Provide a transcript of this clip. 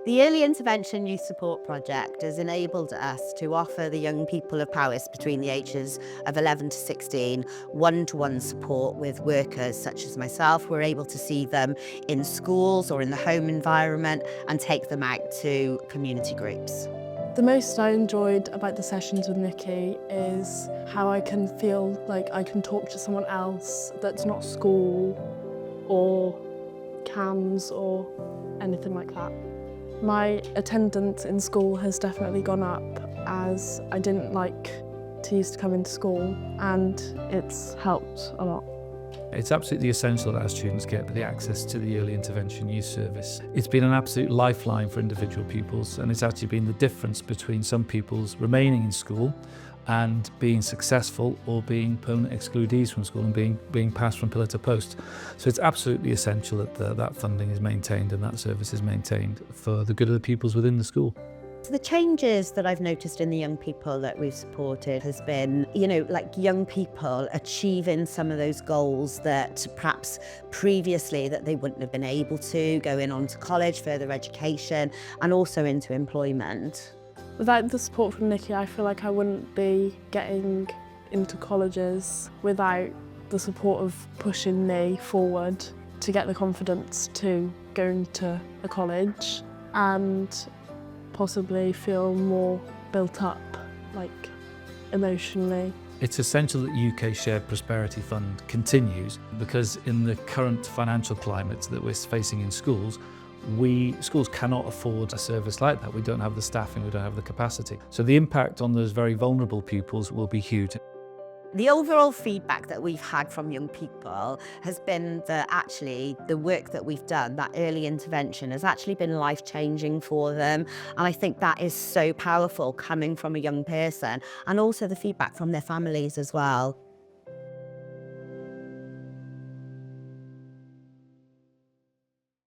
The Early Intervention Youth Support Project has enabled us to offer the young people of Powys between the ages of 11 to 16 one-to-one support with workers such as myself. We're able to see them in schools or in the home environment and take them out to community groups. The most I enjoyed about the sessions with Nikki is how I can feel like I can talk to someone else that's not school or CAMS or anything like that. My attendance in school has definitely gone up as I didn't like to used to come into school, and it's helped a lot. It's absolutely essential that our students get the access to the Early Intervention Youth Service. It's been an absolute lifeline for individual pupils, and it's actually been the difference between some pupils remaining in school and being successful or being permanent excludees from school and being passed from pillar to post. So it's absolutely essential that that funding is maintained and that service is maintained for the good of the pupils within the school. So the changes that I've noticed in the young people that we've supported has been, like young people achieving some of those goals that perhaps previously that they wouldn't have been able to, going on to college, further education, and also into employment. Without the support from Nikki, I feel like I wouldn't be getting into colleges without the support of pushing me forward to get the confidence to go into a college and possibly feel more built up, like emotionally. It's essential that UK Shared Prosperity Fund continues because in the current financial climate that we're facing in schools, schools cannot afford a service like that. We don't have the staffing, we don't have the capacity. So the impact on those very vulnerable pupils will be huge. The overall feedback that we've had from young people has been that actually the work that we've done, that early intervention, has actually been life-changing for them. And I think that is so powerful coming from a young person, and also the feedback from their families as well.